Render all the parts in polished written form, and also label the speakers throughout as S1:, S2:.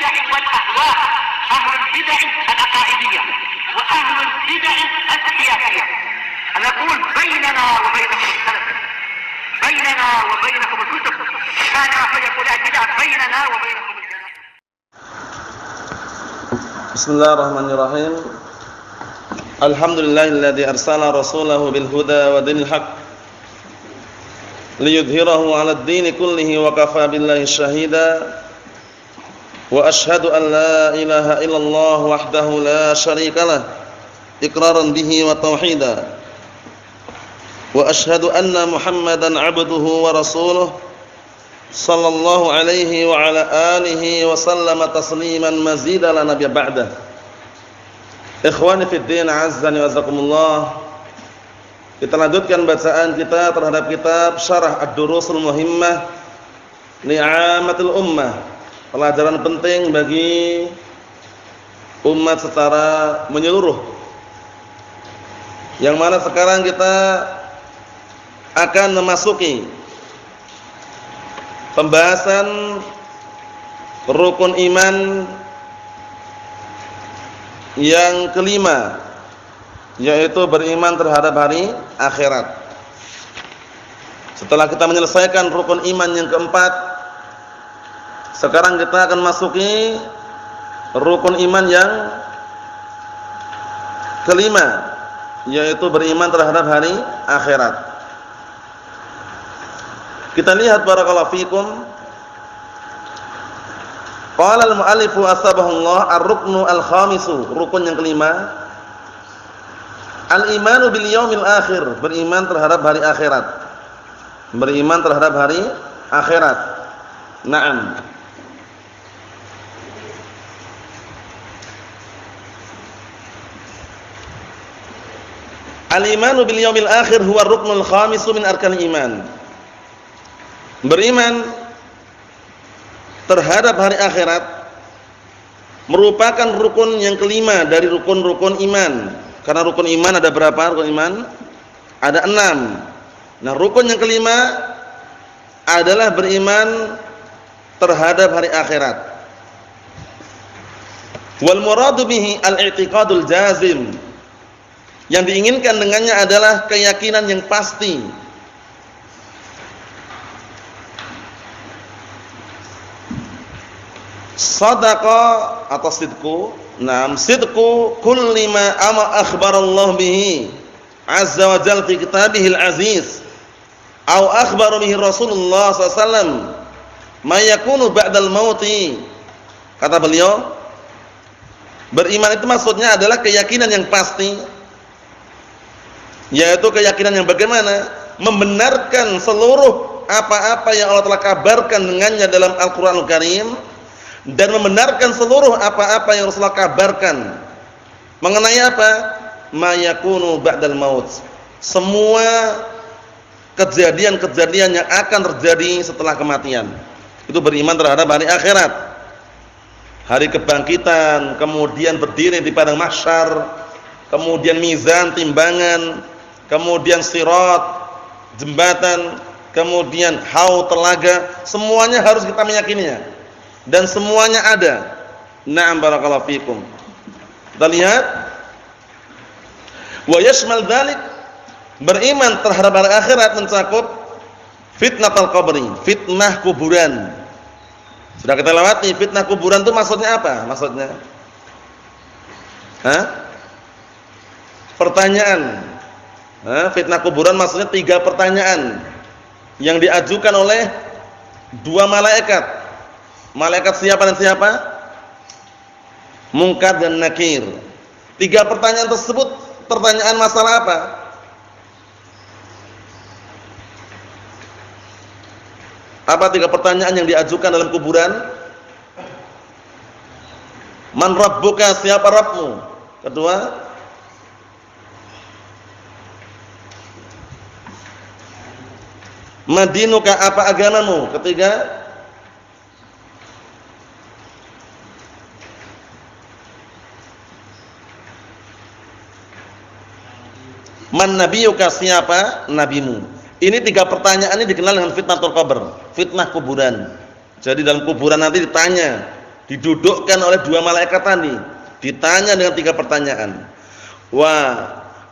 S1: البدع والأهواء، أهل البدع العقائدية وأهل البدع السياسية. نقول بيننا وبينكم السلف، بيننا وبينكم الكتب، كان فيقول البدع بيننا وبينكم الجنة.
S2: بسم الله الرحمن الرحيم. الحمد لله الذي أرسل رسوله بالهدى ودين الحق ليظهره على الدين كله وكفى بالله شهيدا وأشهد أن لا إله إلا الله وحده لا شريك له إقرارا به وتوحيدا وأشهد أن محمدا عبده ورسوله صلى الله عليه وعلى آله وسلم تسليما مزيدا لا نبي بعده. Ikhwani fid din, azzani wa azakumullah. Kita lanjutkan bacaan kita terhadap kitab Syarah Ad-Durusul Muhimmah Li'amatil Ummah, pelajaran penting bagi umat secara menyeluruh. Yang mana sekarang kita akan memasuki pembahasan rukun iman yang kelima, yaitu beriman terhadap hari akhirat. Setelah kita menyelesaikan rukun iman yang keempat, sekarang kita akan masuki rukun iman yang kelima, yaitu beriman terhadap hari akhirat. Kita lihat barakallahu fikum. Qala al-mu'allifu asbahullah ar-ruknu al-khamisu, rukun yang kelima, al-imanu bil yaumil akhir, beriman terhadap hari akhirat. Beriman terhadap hari akhirat. Naam. Al-imanu bil yaumil akhir huwa ar-ruknul khamisu min arkanil iman. Beriman terhadap hari akhirat merupakan rukun yang kelima dari rukun-rukun iman. Karena rukun iman ada berapa rukun iman? Ada 6. Nah, rukun yang kelima adalah beriman terhadap hari akhirat. Wal muradu bihi al-i'tiqadul jazim. Yang diinginkan dengannya adalah keyakinan yang pasti. Sadaqa atau sidqu, naam, sidqu kulli ma akhbarallahu bihi azza wa jalla fi kitabihil aziz au akhbara bihi Rasulullah sallallahu alaihi wasallam ma yakunu ba'dal mauti. Kata beliau, beriman itu maksudnya adalah keyakinan yang pasti, yaitu keyakinan yang bagaimana? Membenarkan seluruh apa-apa yang Allah telah kabarkan dengannya dalam Al-Qur'anul Karim, dan membenarkan seluruh apa-apa yang Rasulullah kabarkan mengenai apa? Ma yakunu ba'dal maut. Semua kejadian-kejadian yang akan terjadi setelah kematian. Itu beriman terhadap hari akhirat. Hari kebangkitan, kemudian berdiri di padang mahsyar, kemudian mizan, timbangan, kemudian sirat, jembatan, kemudian haud, telaga, semuanya harus kita meyakininya. Dan semuanya ada. Na'am barakallahu fikum. Kita lihat, wa yashmal dzalik, beriman terhadap hari akhirat mencakup fitnatul qabri, fitnah kuburan. Sudah kita lewati fitnah kuburan itu maksudnya apa? Maksudnya? Pertanyaan. Fitnah kuburan maksudnya 3 pertanyaan yang diajukan oleh 2 malaikat. Malaikat siapa dan siapa? Munkar dan Nakir. 3 pertanyaan tersebut, pertanyaan masalah apa? Apa 3 pertanyaan yang diajukan dalam kuburan? Man rabbuka, siapa Rabbmu? Kedua, madinuka, apa agamamu? Ketiga, man nabiyuka, siapa nabimu? Ini 3 pertanyaan ini dikenal dengan fitnatul qabr, fitnah kuburan. Jadi dalam kuburan nanti ditanya, didudukkan oleh dua malaikat tadi, ditanya dengan 3 pertanyaan. Wa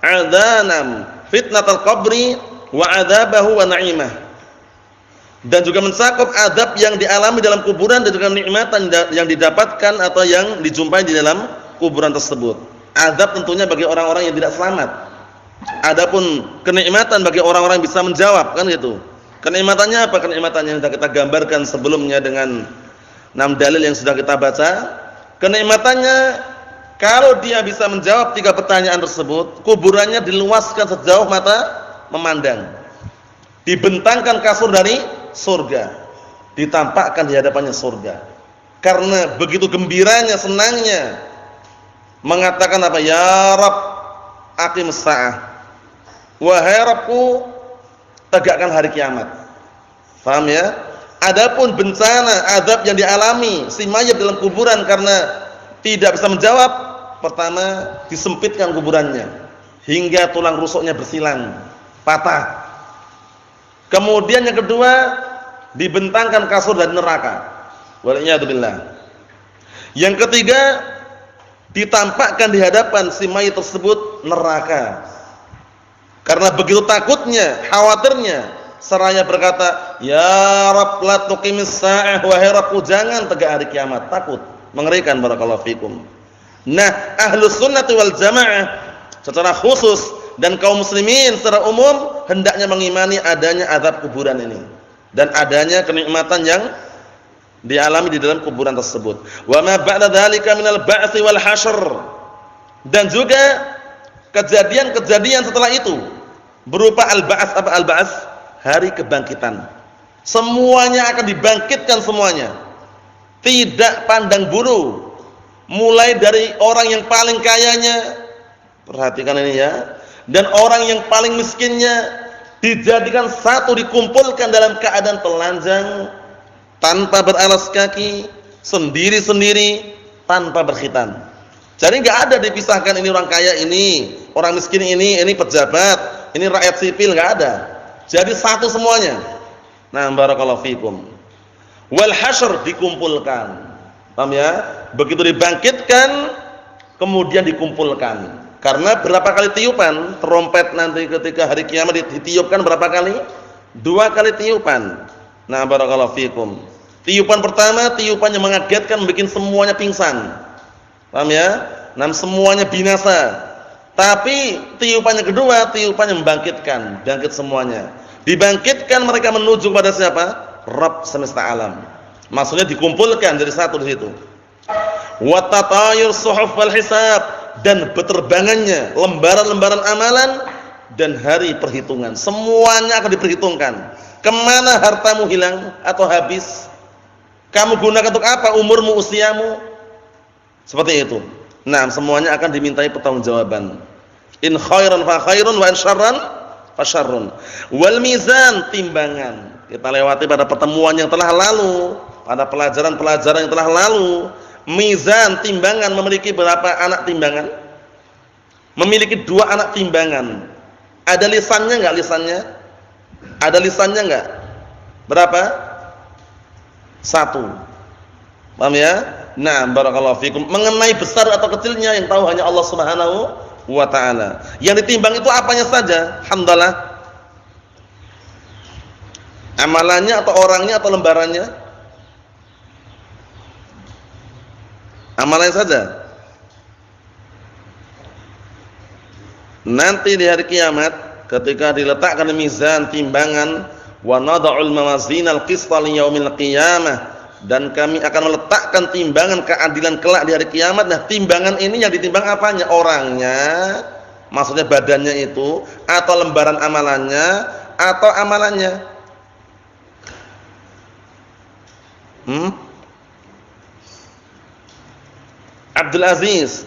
S2: adzanam fitnatul qabri wa adzabahu wa na'imah. Dan juga mencakup adab yang dialami dalam kuburan dan juga nikmatan yang didapatkan atau yang dijumpai di dalam kuburan tersebut. Adab tentunya bagi orang-orang yang tidak selamat. Adapun kenikmatan bagi orang-orang yang bisa menjawab, kan gitu. Kenikmatannya apa? Kenikmatannya yang sudah kita gambarkan sebelumnya dengan 6 dalil yang sudah kita baca. Kenikmatannya kalau dia bisa menjawab 3 pertanyaan tersebut, kuburannya diluaskan sejauh mata memandang. Dibentangkan kasur dari surga, ditampakkan di hadapannya surga. Karena begitu gembiranya, senangnya, mengatakan apa? Ya Rabb, aqimus sa'ah. Wahai Rabbku, tegakkan hari kiamat. Paham ya? Adapun bencana, azab yang dialami si mayat dalam kuburan karena tidak bisa menjawab, pertama disempitkan kuburannya hingga tulang rusuknya bersilang, patah. Kemudian yang kedua, dibentangkan kasur dari neraka. Waliyadzubillah. Yang ketiga, ditampakkan di hadapan si mayit tersebut neraka. Karena begitu takutnya, khawatirnya, seraya berkata, "Ya Rabb, la tuqimis sa'ah, wahai Rabbku, jangan tegak hari kiamat." Takut, mengerikan, barakallahu fikum. Nah, Ahlus Sunnah wal Jamaah secara khusus dan kaum muslimin secara umum hendaknya mengimani adanya azab kuburan ini dan adanya kenikmatan yang dialami di dalam kuburan tersebut. Wa ma ba'da dzalika minal ba'tsi wal hasyr. Dan juga kejadian-kejadian setelah itu berupa al-ba'ts. Apa al-ba'ts? Hari kebangkitan. Semuanya akan dibangkitkan semuanya. Tidak pandang bulu. Mulai dari orang yang paling kayanya, perhatikan ini ya, dan orang yang paling miskinnya dijadikan satu, dikumpulkan dalam keadaan telanjang, tanpa beralas kaki, sendiri-sendiri, tanpa berkhitan. Jadi enggak ada dipisahkan ini orang kaya ini, orang miskin ini pejabat, ini rakyat sipil, enggak ada. Jadi satu semuanya. Nah, barakallahu fikum. Wal hasyr, dikumpulkan. Paham ya? Begitu dibangkitkan, kemudian dikumpulkan. Karena berapa kali tiupan trompet nanti ketika hari kiamat ditiupkan berapa kali? 2 kali tiupan. Nah, barakallahu fikum. Tiupan pertama, tiupan yang mengagetkan, bikin semuanya pingsan. Paham ya? Nah, semuanya binasa. Tapi tiupan yang kedua, tiupan yang membangkitkan, bangkit semuanya. Dibangkitkan, mereka menuju kepada siapa? Rabb semesta alam. Maksudnya dikumpulkan jadi satu di situ. Wa tatayur suhuf wal hisab. Dan beterbangannya lembaran-lembaran amalan dan hari perhitungan, semuanya akan diperhitungkan. Kemana hartamu hilang atau habis? Kamu gunakan untuk apa umurmu, usiamu? Seperti itu. Nah, semuanya akan dimintai pertanggungjawaban. In khairan fa khairun wa in syarran fa syarrun. Wal mizan, timbangan. Kita lewati pada pertemuan yang telah lalu, pada pelajaran-pelajaran yang telah lalu. Mizan, timbangan, memiliki berapa anak timbangan? Memiliki 2 anak timbangan. Ada lisannya enggak lisannya? Ada lisannya enggak? Berapa? 1. Paham ya? Nah, barakallahu fikum. Mengenai besar atau kecilnya yang tahu hanya Allah Subhanahu wa taala. Yang ditimbang itu apanya saja? Alhamdulillah. Amalannya atau orangnya atau lembarannya? Amalan saja. Nanti di hari kiamat ketika diletakkan mizan, timbangan, wa nad'ul mawazinal qista li yaumil qiyamah, dan kami akan meletakkan timbangan keadilan kelak di hari kiamat. Nah, timbangan ini yang ditimbang apanya? Orangnya, maksudnya badannya itu, atau lembaran amalannya, atau amalannya? Abdul Aziz.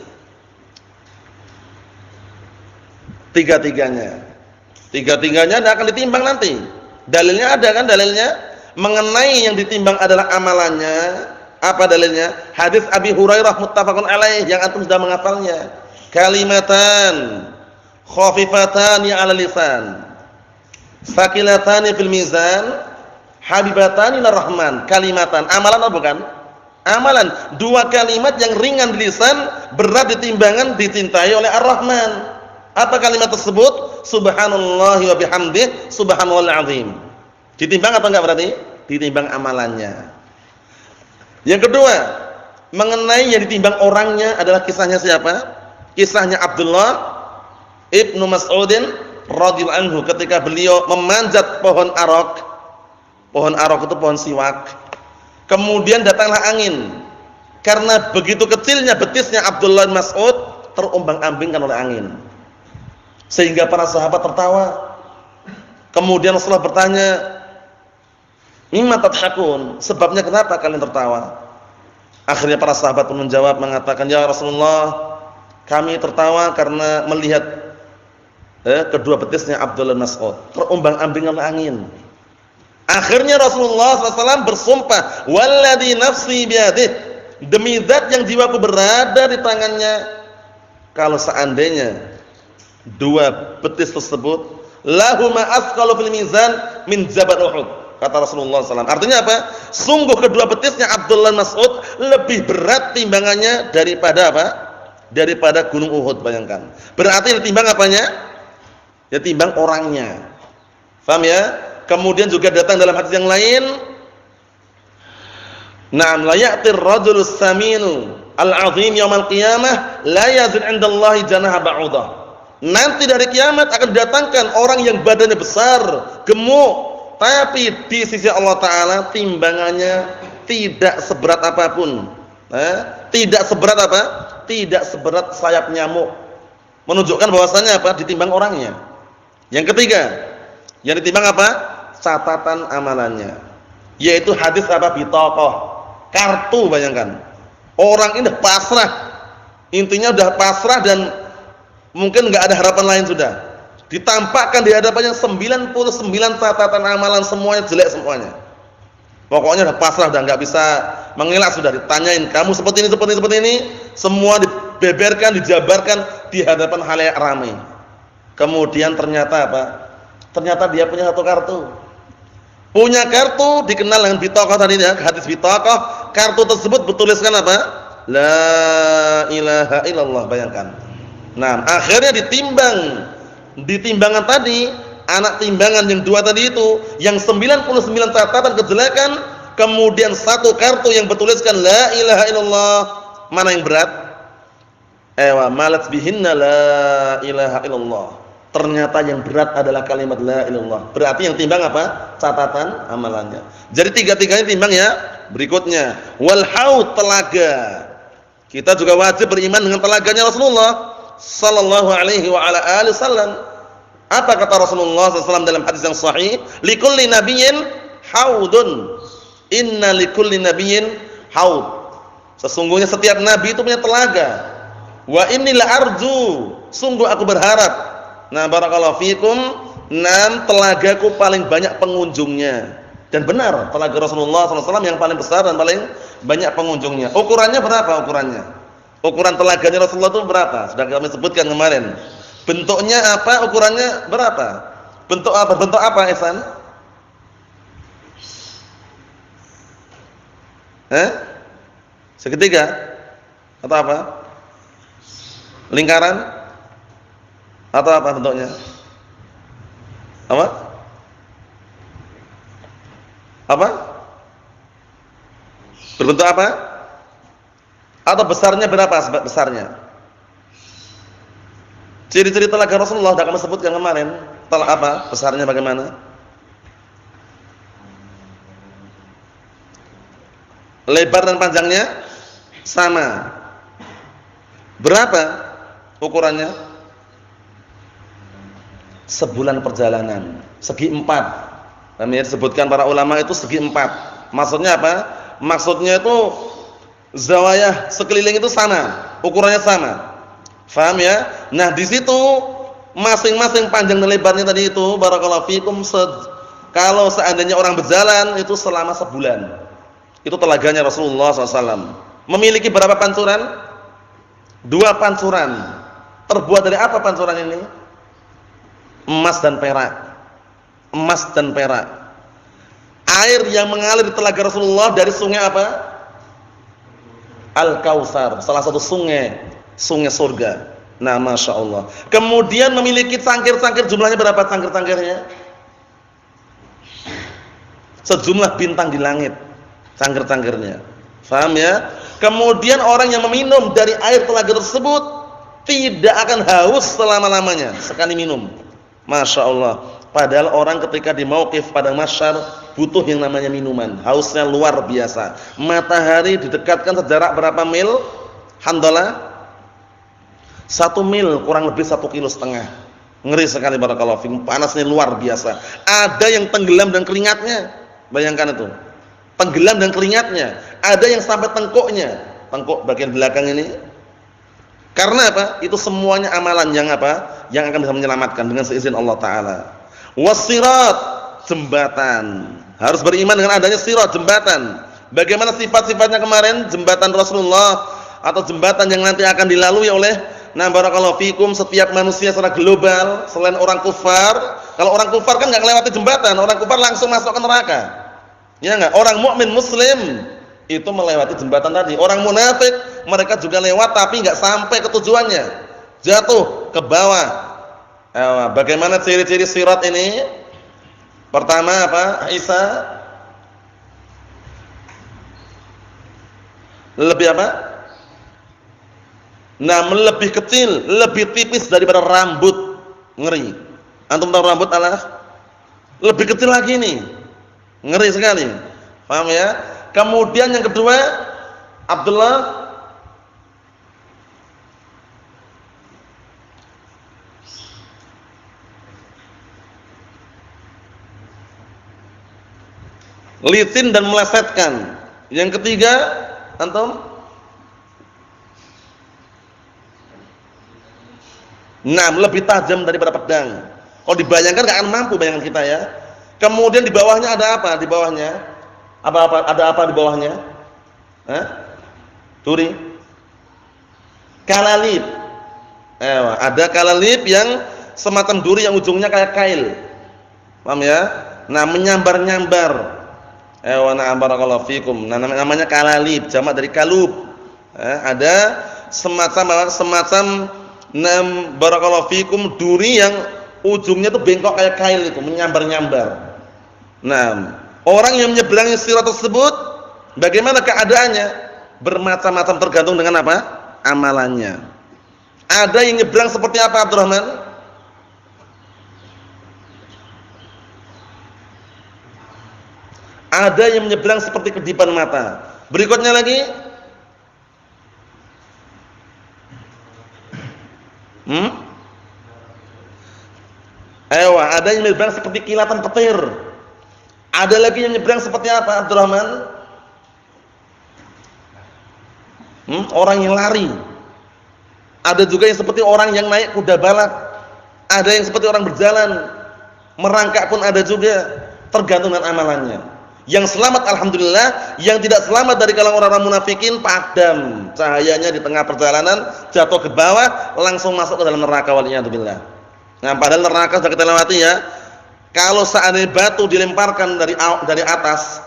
S2: Tiga-tiganya akan ditimbang nanti. Dalilnya ada kan? Dalilnya mengenai yang ditimbang adalah amalannya. Apa dalilnya? Hadis Abi Hurairah muttafaqun alaih yang antum sudah menghafalnya. Kalimatan khafifatani 'ala lisan, saqilatani fil mizan, habibatani lir rahman. Kalimatan, amalan atau bukan? amalan. Dua kalimat yang ringan di lisan, berat di timbangan, dicintai oleh Ar-Rahman. Apa kalimat tersebut? Subhanallah wa bihamdih, subhanallahil azim. Ditimbang atau enggak berarti? Ditimbang amalannya. Yang kedua, mengenai yang ditimbang orangnya adalah kisahnya siapa? Kisahnya Abdullah Ibnu Mas'udin radhiyallahu anhu ketika beliau memanjat pohon arok. Pohon arok itu pohon siwak. Kemudian datanglah angin. Karena begitu kecilnya betisnya Abdullah bin Mas'ud terombang-ambingkan oleh angin. Sehingga para sahabat tertawa. Kemudian Rasulullah bertanya, "Mimma tadhakun?" Sebabnya kenapa kalian tertawa? Akhirnya para sahabat pun menjawab mengatakan, "Ya Rasulullah, kami tertawa karena melihat kedua betisnya Abdullah bin Mas'ud terombang-ambing oleh angin." Akhirnya Rasulullah SAW bersumpah, "Walladzi nafsi biyadihi," demi zat yang jiwaku berada di tangannya, kalau seandainya dua betis tersebut lahuma asqalu fil mizan min jabal Uhud, kata Rasulullah SAW. Artinya apa? Sungguh kedua betisnya Abdullah bin Mas'ud lebih berat timbangannya daripada apa? Daripada gunung Uhud, bayangkan. Berarti ditimbang apanya? Ya timbang orangnya. Paham ya? Kemudian juga datang dalam hadis yang lain, "Na'am la ya'tir rajulus saminu al-'azim yaumil qiyamah la yazid 'indallahi janaha ba'udah." Nanti dari kiamat akan didatangkan orang yang badannya besar, gemuk, tapi di sisi Allah Ta'ala timbangannya tidak seberat apapun. Tidak seberat apa? Tidak seberat sayap nyamuk. Menunjukkan bahwasannya apa? Ditimbang orangnya. Yang ketiga, yang ditimbang apa? Catatan amalannya. Yaitu hadis apa? Bitaqah. Kartu, bayangkan. Orang ini pasrah. Intinya udah pasrah dan mungkin enggak ada harapan lain sudah. Ditampakkan di hadapannya 99 catatan amalan, semuanya jelek semuanya. Pokoknya udah pasrah, udah enggak bisa mengelak, sudah ditanyain, "Kamu seperti ini, seperti ini, seperti ini." Semua dibeberkan, dijabarkan di hadapan khalayak ramai. Kemudian ternyata apa? Ternyata dia punya satu kartu. Punya kartu dikenal dengan bitaqah tadi ya, hadis bitaqah. Kartu tersebut bertuliskan apa? La ilaha illallah, bayangkan. Nah, akhirnya ditimbang. Di timbangan tadi, anak timbangan yang dua tadi itu, yang 99 catatan kejelekan, kemudian satu kartu yang bertuliskan la ilaha illallah. Mana yang berat? Malat bihinna la ilaha illallah. Ternyata yang berat adalah kalimat la ilallah. Berarti yang timbang apa? Catatan amalannya. Jadi tiga-tiganya timbang ya. Berikutnya, wal haud, telaga. Kita juga wajib beriman dengan telaganya Rasulullah sallallahu alaihi wa ala alihi wasallam. Apa kata Rasulullah SAW dalam hadis yang sahih? Likulli nabiyyin haudun. Inna likulli nabiyyin haud. Sesungguhnya setiap nabi itu punya telaga. Wa inni la arju. Sungguh aku berharap. Nah, barakallahu fikum, telagaku paling banyak pengunjungnya. Dan benar, telaga Rasulullah SAW yang paling besar dan paling banyak pengunjungnya. Ukurannya berapa ukurannya? Ukuran telaganya Rasulullah itu berapa? Sudah kami sebutkan kemarin. Bentuknya apa? Ukurannya berapa? Bentuk apa? Bentuk apa, Ihsan? Segitiga? Atau apa? Lingkaran? Atau apa bentuknya? Apa? Apa? Berbentuk apa? Atau besarnya berapa besarnya? Ciri-ciri telaga Rasulullah sudah kami sebutkan kemarin. Apa? Besarnya bagaimana? Lebar dan panjangnya sama. Berapa ukurannya? Sebulan perjalanan, segi 4. Namanya disebutkan para ulama itu segi 4. Maksudnya apa? Maksudnya itu zawayah sekeliling itu sama, ukurannya sama. Faham ya? Nah, di situ masing-masing panjang dan lebarnya tadi itu barakallahu fikum, kalau seandainya orang berjalan itu selama sebulan. Itu telaganya Rasulullah SAW. Memiliki berapa pancuran? 2 pancuran. Terbuat dari apa pancuran ini? Emas dan perak. Emas dan perak. Air yang mengalir di telaga Rasulullah dari sungai apa? Al-Kautsar, salah satu sungai surga. Nah, Masya Allah. Kemudian memiliki cangkir-cangkir, jumlahnya berapa cangkir-cangkirnya? Sejumlah bintang di langit cangkir-cangkirnya. Paham ya? Kemudian orang yang meminum dari air telaga tersebut tidak akan haus selama-lamanya sekali minum. Masya Allah. Padahal orang ketika di mauqif pada mahsyar butuh yang namanya minuman. Hausnya luar biasa. Matahari didekatkan sejarak berapa mil? Handalah? 1 mil kurang lebih 1,5 kilo. Ngeri sekali barakallahu fikum. Panasnya luar biasa. Ada yang tenggelam dan keringatnya. Bayangkan itu. Tenggelam dan keringatnya. Ada yang sampai tengkuknya. Tengkuk bagian belakang ini. Karena apa? Itu semuanya amalan yang apa? Yang akan bisa menyelamatkan dengan seizin Allah Ta'ala. Wassirat, jembatan. Harus beriman dengan adanya sirat, jembatan. Bagaimana sifat-sifatnya kemarin? Jembatan Rasulullah atau jembatan yang nanti akan dilalui oleh barakallahu fikum setiap manusia secara global selain orang kufar. Kalau orang kufar kan enggak melewati jembatan, orang kufar langsung masuk ke neraka. Ya enggak? Orang mukmin muslim itu melewati jembatan tadi. Orang munafik mereka juga lewat tapi enggak sampai ke tujuannya. Jatuh ke bawah. Bagaimana ciri-ciri sirat ini? Pertama apa? Isa lebih apa? Lebih kecil, lebih tipis daripada rambut. Ngeri. Antum tahu rambut Allah? Lebih kecil lagi nih. Ngeri sekali. Paham ya? Kemudian yang kedua, Abdullah licin dan melesetkan. Yang ketiga, antum? Lebih tajam daripada pedang. Kalau dibayangkan enggak akan mampu bayangan kita ya. Kemudian di bawahnya ada apa? Di bawahnya ada apa di bawahnya? Duri. Kalalib. Ada kalalib yang semacam duri yang ujungnya kayak kail. Paham ya? Menyambar-nyambar. Barakallahu fikum. Namanya kalalib, jamak dari kalub. Ada semacam barakallahu fikum duri yang ujungnya itu bengkok kayak kail itu, menyambar-nyambar. Orang yang menyeberangi sirat tersebut bagaimana keadaannya? Bermacam-macam tergantung dengan apa? Amalannya. Ada yang nyebrang seperti apa, Abdurrahman? Ada yang menyeberang seperti kedipan mata. Berikutnya lagi. Ada yang menyeberang seperti kilatan petir. Ada lagi yang menyeberang seperti apa, Abdurrahman? Orang yang lari. Ada juga yang seperti orang yang naik kuda balap. Ada yang seperti orang berjalan. Merangkak pun ada juga. Tergantung dengan amalannya. Yang selamat alhamdulillah, yang tidak selamat dari kalangan orang munafikin padam cahayanya di tengah perjalanan, jatuh ke bawah, langsung masuk ke dalam neraka waliyadzubillah. Padahal neraka sudah kita lewati ya. Kalau seandainya batu dilemparkan dari atas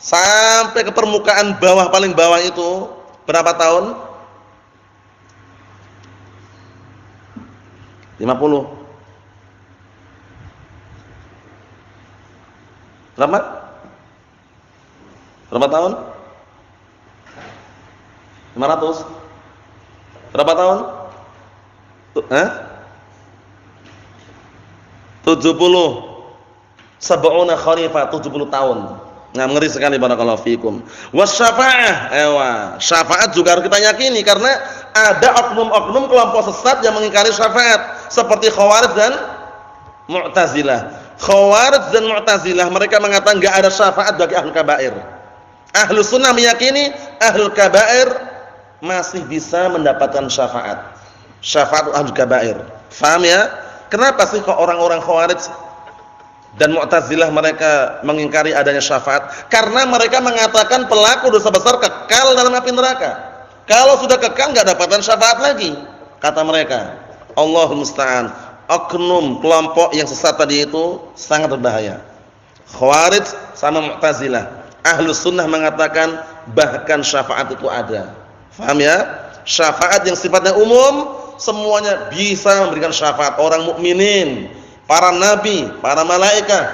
S2: sampai ke permukaan bawah paling bawah itu berapa tahun? 50. Berapa tahun? 500. Berapa tahun? 70. Sab'una kharifah, 70 tahun. Ngeri sekali barakallahu fikum. Wasyafa'ah. Syafaat juga harus kita yakini karena ada oknum-oknum kelompok sesat yang mengingkari syafaat seperti Khawarij dan Mu'tazilah. Khawarij dan Mu'tazilah mereka mengatakan enggak ada syafaat bagi ahlul kabair. Ahlus sunnah meyakini ahlul kabair masih bisa mendapatkan syafaat. Syafaat ahlul kabair. Faham ya? Kenapa sih kok orang-orang Khawarij dan Mu'tazilah mereka mengingkari adanya syafaat? Karena mereka mengatakan pelaku dosa besar kekal dalam api neraka. Kalau sudah kekal enggak dapatkan syafaat lagi, kata mereka. Allahul musta'an. Oknum kelompok yang sesat tadi itu sangat berbahaya. Khawarij sama Mu'tazilah. Ahlus sunnah mengatakan bahkan syafaat itu ada. Paham ya? Syafaat yang sifatnya umum, semuanya bisa memberikan syafaat. Orang mukminin, para nabi, para malaikat.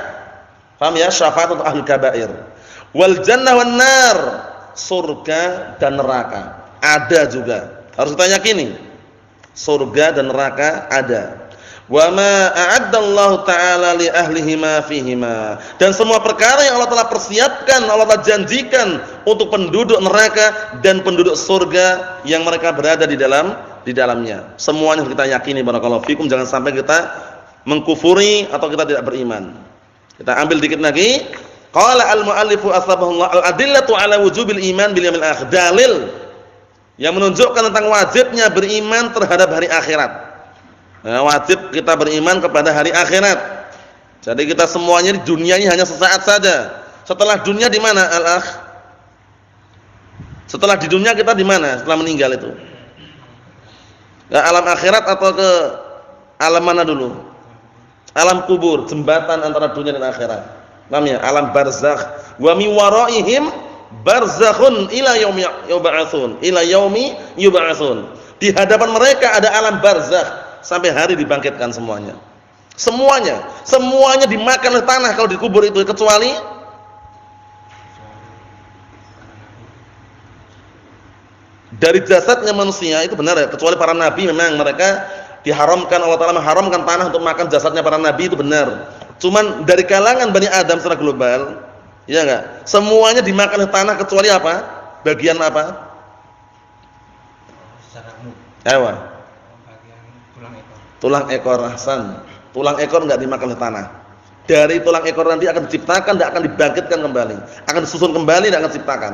S2: Paham ya? Syafaat untuk ahli kabair. Wal jannah wan nar, surga dan neraka. Ada juga. Harus kita yakini. Surga dan neraka ada. Wa ma a'addallahu ta'ala li ahlihima fihima. Dan semua perkara yang Allah telah persiapkan, Allah telah janjikan untuk penduduk neraka dan penduduk surga yang mereka berada di dalamnya. Semuanya harus kita yakini, barakallahu fikum. Jangan sampai kita mengkufuri atau kita tidak beriman. Kita ambil dikit lagi. Qala al-mu'allifu asbahullah al-adillatu ala wujubil iman bil yaumil akhir. Dalil yang menunjukkan tentang wajibnya beriman terhadap hari akhirat. Nah, wajib kita beriman kepada hari akhirat. Jadi kita semuanya di dunia ini hanya sesaat saja. Setelah dunia di mana, al-akh? Setelah di dunia kita di mana? Setelah meninggal itu? Ke alam akhirat atau ke alam mana dulu? Alam kubur, jembatan antara dunia dan akhirat. Namanya alam barzakh. Wa min waraihim barzakhun ila yaumi yub'atsun. Ila yaumi yub'atsun. Di hadapan mereka ada alam barzakh. Sampai hari dibangkitkan semuanya. Semuanya dimakan oleh tanah kalau dikubur itu, kecuali dari jasadnya manusia itu benar ya, kecuali para nabi memang mereka diharamkan, Allah Taala mengharamkan tanah untuk makan jasadnya para nabi, itu benar. Cuman dari kalangan Bani Adam secara global, ya enggak? Semuanya dimakan oleh tanah kecuali apa? Bagian apa? Ewa. Tulang ekor, Hasan. Tulang ekor enggak dimakan oleh tanah. Dari tulang ekor nanti akan diciptakan, tidak akan dibangkitkan kembali. Akan disusun kembali, tidak akan diciptakan.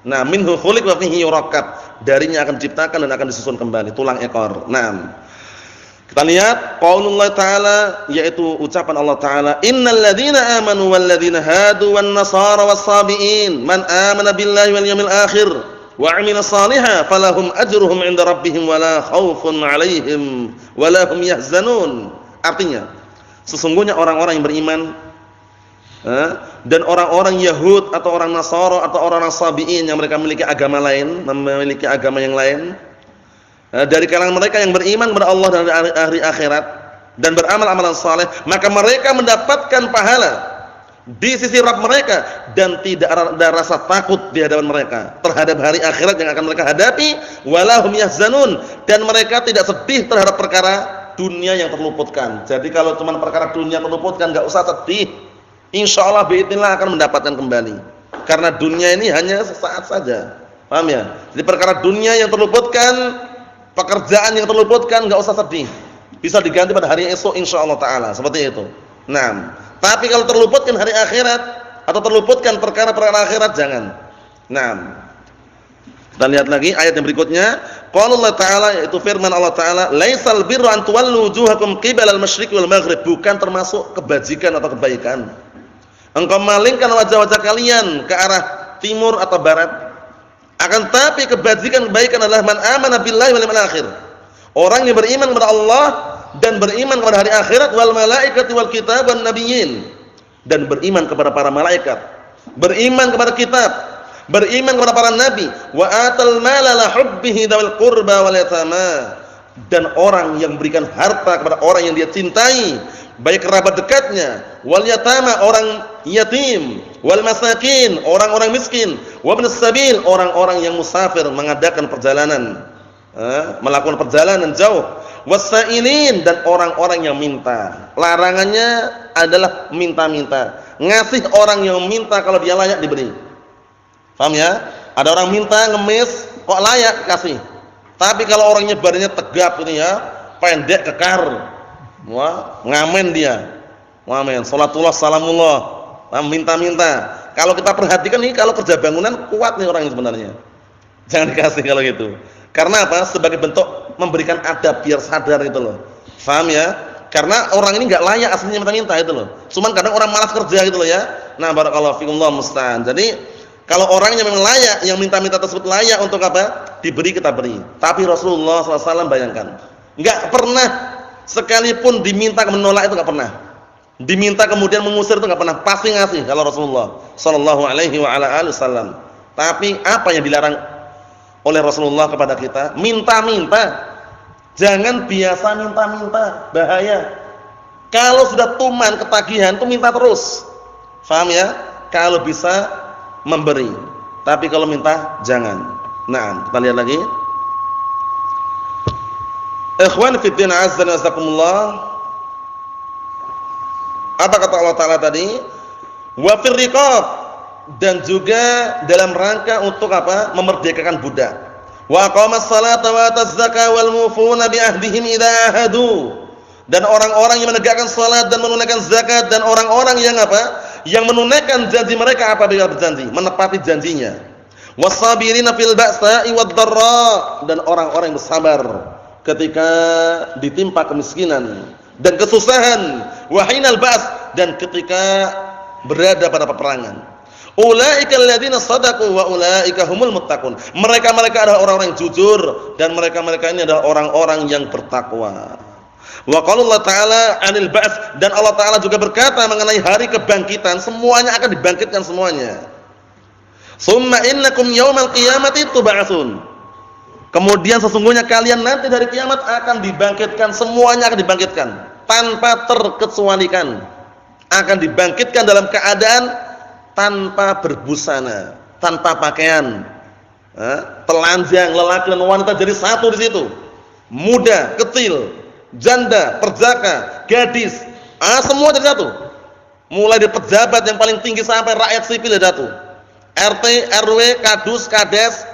S2: Nah, minhu khuliq wa fihi yurakkab. Darinya akan diciptakan dan akan disusun kembali tulang ekor. Nah, kita lihat qaulullah ta'ala, yaitu ucapan Allah Ta'ala, innal ladzina amanu wal ladzina hadu wan nasara was sabiin man amana billahi wal yawmil akhir wa 'amila shalihan falahum ajruhum 'inda rabbihim wala khaufun 'alaihim wala hum yahzanun. Artinya, sesungguhnya orang-orang yang beriman dan orang-orang Yahud atau orang Nasara atau orang Sabiin yang mereka memiliki agama lain, memiliki agama yang lain, dari kalangan mereka yang beriman kepada Allah dan hari akhirat dan beramal amalan saleh, maka mereka mendapatkan pahala di sisi Rabb mereka dan tidak ada rasa takut di hadapan mereka terhadap hari akhirat yang akan mereka hadapi, walahum yahzanun, dan mereka tidak sedih terhadap perkara dunia yang terluputkan. Jadi kalau cuma perkara dunia terluputkan enggak usah sedih. Insyaallah biidznillah akan mendapatkan kembali. Karena dunia ini hanya sesaat saja. Paham ya? Jadi perkara dunia yang terluputkan, pekerjaan yang terluputkan enggak usah sedih. Bisa diganti pada hari esok insyaallah taala, seperti itu. Nah, tapi kalau terluputkan hari akhirat atau terluputkan perkara-perkara akhirat jangan. Nah, kita lihat lagi ayat yang berikutnya. Qaulullah ta'ala, yaitu firman Allah Ta'ala, laisal birru an tuwallu wujuhakum qibalal masyriqi wal maghrib, bukan termasuk kebajikan atau kebaikan engkau malingkan wajah-wajah kalian ke arah timur atau barat. Akan tapi kebaikan adalah man amana billahi wal yawmil akhir, orang yang beriman kepada Allah dan beriman kepada hari akhirat, wal malaikati wal kitab wan nabiyyin, dan beriman kepada para malaikat, beriman kepada kitab, beriman kepada para nabi, wa atal mala la hubbihi dzal qurba wal yatama, dan orang yang berikan harta kepada orang yang dia cintai, baik kerabat dekatnya, wal yatama, orang yatim, wal masakin, orang-orang miskin, wa ibnus sabil, orang-orang yang musafir mengadakan perjalanan, melakukan perjalanan jauh, wasailin, dan orang-orang yang minta. Larangannya adalah minta-minta. Ngasih orang yang minta kalau dia layak diberi. Paham ya? Ada orang minta ngemis kok layak kasih. Tapi kalau orangnya badannya tegap ini ya, pendek kekar, wah, ngamen dia. Ngamen, salatullah salamullah, minta-minta. Kalau kita perhatikan nih, kalau kerja bangunan kuat nih orang ini sebenarnya. Jangan dikasih kalau gitu. Karena apa? Sebagai bentuk memberikan adab biar sadar itu loh. Paham ya? Karena orang ini enggak layak aslinya minta-minta itu loh. Cuman kadang orang malas kerja gitu loh ya. Nah, barakallahu fikum, Allah musta'an. Jadi kalau orangnya memang layak, yang minta-minta tersebut layak untuk apa? Diberi, kita beri. Tapi Rasulullah SAW bayangkan, enggak pernah sekalipun diminta menolak itu enggak pernah. Diminta kemudian mengusir itu enggak pernah. Pasti ngasih kalau Rasulullah sallallahu alaihi wa ala alihi wasallam. Tapi apa yang dilarang oleh Rasulullah kepada kita, minta-minta. Jangan biasa minta-minta, bahaya. Kalau sudah tuman ketagihan itu minta terus. Paham ya? Kalau bisa memberi. Tapi kalau minta jangan. Nah, kita lihat lagi. Ikhwan fi din azza wa jazakumullah. Apa kata Allah Taala tadi? Wa fir riqab, dan juga dalam rangka untuk apa? Memerdekakan budak. Wa aqamas salata wa ataz zakata wal mufuna bi ahdihim idza ahadu. Dan orang-orang yang menegakkan salat dan menunaikan zakat, dan orang-orang yang apa? Yang menunaikan janji mereka apabila berjanji, menepati janjinya. Wasabirina fil ba'sa'i wad dharra, dan orang-orang yang bersabar ketika ditimpa kemiskinan dan kesusahan, wahinal ba's, dan ketika berada pada peperangan. Ulaika alladziina shadaqu wa ulaika humul muttaqun. Mereka-mereka adalah orang-orang yang jujur, dan mereka-mereka ini adalah orang-orang yang bertakwa. Wa qala Allah Ta'ala 'anil ba's, dan Allah Ta'ala juga berkata mengenai hari kebangkitan, semuanya akan dibangkitkan semuanya. Summa innakum yaumal qiyamati tub'atsun. Kemudian sesungguhnya kalian nanti dari kiamat akan dibangkitkan, semuanya akan dibangkitkan tanpa terkecualikan. Akan dibangkitkan dalam keadaan tanpa berbusana, tanpa pakaian. Telanjang, lelaki dan wanita jadi satu di situ. Muda, kecil, janda, perjaka, gadis, semua jadi satu. Mulai dari pejabat yang paling tinggi sampai rakyat sipil jadi satu. RT, RW, kadus, kades,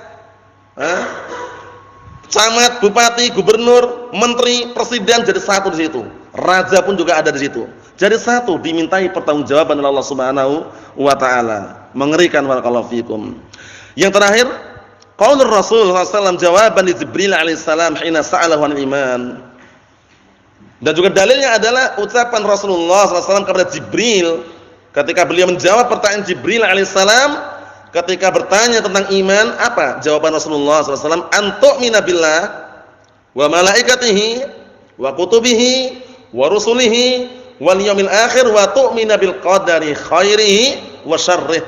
S2: camat, bupati, gubernur, menteri, presiden jadi satu di situ. Raja pun juga ada di situ. Jadi satu, dimintai pertanggungjawaban oleh Allah Subhanahu wa taala. Mengerikan, barakallahu fikum. Yang terakhir, qaulur Rasul sallallahu alaihi wasallam jawaban li Jibril alaihi salam hina sa'alahu 'anil iman. Dan juga dalilnya adalah ucapan Rasulullah sallallahu alaihi wasallam kepada Jibril ketika beliau menjawab pertanyaan Jibril alaihi salam ketika bertanya tentang iman. Apa jawaban Rasulullah sallallahu alaihi wasallam? Antu'mina billah wa malaikatihi wa kutubihi wa rusulihi wal yaumil akhir wa tu'mina bil qadari khairihi wa syarrih.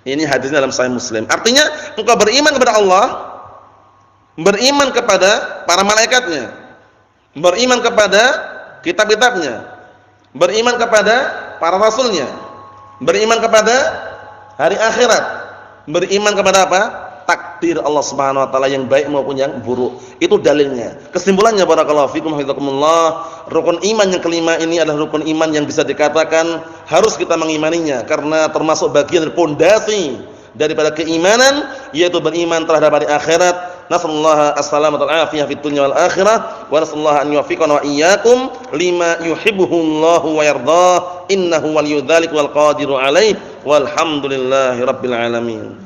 S2: Ini hadisnya dalam Sahih Muslim. Artinya engkau beriman kepada Allah, beriman kepada para malaikatnya, beriman kepada kitab-kitabnya, beriman kepada para rasulnya, beriman kepada hari akhirat, beriman kepada apa? Takdir Allah Subhanahu wa taala yang baik maupun yang buruk. Itu dalilnya. Kesimpulannya, barakallahu fikum hafizakumullah, rukun iman yang kelima ini adalah rukun iman yang bisa dikatakan harus kita mengimaninya karena termasuk bagian dari pondasi daripada keimanan, yaitu beriman terhadap hari akhirat. Nasallallahu as-salamata wal afiyah fid dunya wal akhirah, wa nasallahu an yuwaffiqana wa iyyakum lima yuhibbuhullahu wa yardah, innahu waliyyu dzalika wal qadiru alaihi, walhamdulillahi rabbil alamin.